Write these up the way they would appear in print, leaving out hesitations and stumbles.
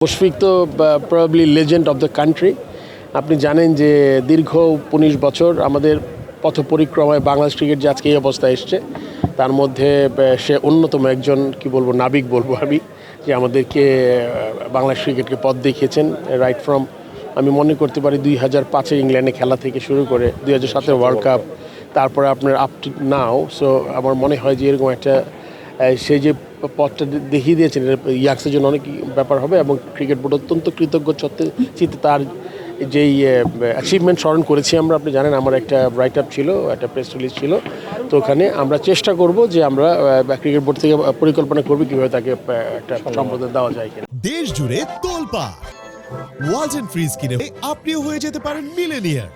মুশফিক তো probably legend of the country. আপনি জানেন যে দীর্ঘ ১৯ বছর আমাদের পথ পরিক্রমায় বাংলাদেশ ক্রিকেট যে আজকে এই অবস্থায় এসছে, তার মধ্যে সে অন্যতম একজন নাবিক বলবো আমি, যে আমাদেরকে বাংলাদেশ ক্রিকেটকে পথ দেখিয়েছেন রাইট ফ্রম, আমি মনে করতে পারি ২০০৫-এ ইংল্যান্ডে খেলা থেকে শুরু করে ২০০৭-এর ওয়ার্ল্ড কাপ, তারপরে আপনার আপ টু নাও। সো আমার মনে হয় যে এরকম একটা সেই যে পথটা দেখিয়ে দিয়েছেন, ইয়াক্সের জন্য অনেক ব্যাপার হবে এবং ক্রিকেট বোর্ড অত্যন্ত কৃতজ্ঞ চিত্তে তার যেই অ্যাচিভমেন্ট স্মরণ করেছি আমরা। আপনি জানেন আমার একটা রাইট আপ ছিল, একটা প্রেস রিলিজ ছিল, তো ওখানে আমরা চেষ্টা করব যে আমরা ক্রিকেট বোর্ড থেকে পরিকল্পনা করব কীভাবে তাকে একটা সম্বোধন দেওয়া যায় কিনা। দেশ জুড়ে তোলপাড় ওয়ালটন ফ্রিজ কিনে আপনিও হয়ে যেতে পারেন মিলেনিয়ার।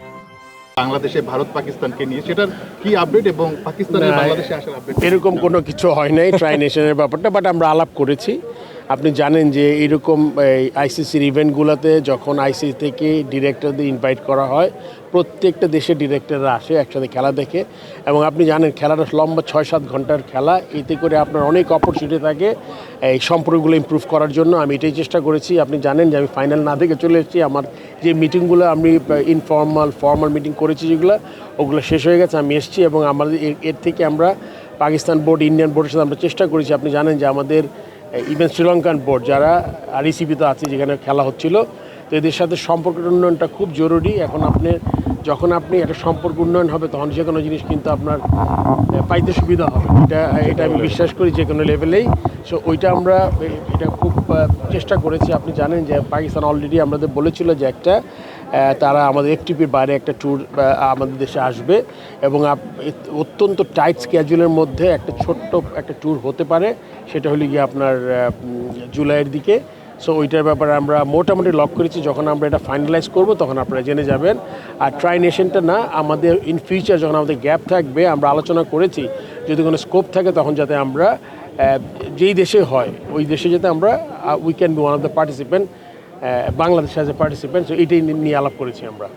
বাংলাদেশে ভারত পাকিস্তানকে নিয়ে সেটার কি আপডেট এবং পাকিস্তানের বাংলাদেশে আসার আপডেট? এরকম কোনো কিছু হয় নাই ট্রাই নেশনের ব্যাপারটা, বাট আমরা আলাপ করেছি। আপনি জানেন যে এইরকম আইসিসির ইভেন্টগুলোতে যখন আইসিসি থেকে ডিরেক্টরদের ইনভাইট করা হয়, প্রত্যেকটা দেশের ডিরেক্টররা আসে একসাথে খেলা দেখে, এবং আপনি জানেন খেলাটা লম্বা ৬-৭ ঘন্টার খেলা, এতে করে আপনার অনেক অপরচুনিটি থাকে এই সম্পর্কগুলো ইমপ্রুভ করার জন্য। আমি এটাই চেষ্টা করেছি। আপনি জানেন যে আমি ফাইনাল না দেখে চলে এসেছি। আমার যে মিটিংগুলো আমি ফর্মাল মিটিং করেছি যেগুলো, ওগুলো শেষ হয়ে গেছে, আমি এসেছি, এবং আমাদের এর থেকে আমরা পাকিস্তান বোর্ড, ইন্ডিয়ান বোর্ডের সাথে আমরা চেষ্টা করেছি। আপনি জানেন যে আমাদের ইভেন শ্রীলঙ্কান বোর্ড যারা আরইসিবিতে আছে, যেখানে খেলা হচ্ছিল, তো এদের সাথে সম্পর্ক উন্নয়নটা খুব জরুরি। এখন যখন আপনি একটা সম্পর্ক উন্নয়ন হবে, তখন যে কোনো জিনিস কিন্তু আপনার পাইতে সুবিধা হবে। এটা আমি বিশ্বাস করি যে কোনো লেভেলেই। সো ওইটা আমরা এটা খুব চেষ্টা করেছি। আপনি জানেন যে পাকিস্তান অলরেডি আমাদের বলেছিল যে তারা আমাদের এফটিপির বাইরে একটা ট্যুর আমাদের দেশে আসবে, এবং অত্যন্ত টাইট স্ক্যাজুলের মধ্যে একটা ছোট্ট একটা ট্যুর হতে পারে, সেটা হলে গিয়ে আপনার জুলাইয়ের দিকে। সো ওইটার ব্যাপারে আমরা মোটামুটি লক করেছি। যখন আমরা এটা ফাইনালাইজ করব তখন আপনারা জেনে যাবেন। আর ট্রাই নেশনটা না, আমাদের ইন ফিউচার যখন আমাদের গ্যাপ থাকবে, আমরা আলোচনা করেছি যদি কোনো স্কোপ থাকে তখন যাতে আমরা যেই দেশে হয় ওই দেশে যাতে আমরা we can be one of the participant, Bangladesh as a participant. So এইটাই নিয়ে আলাপ করেছি আমরা।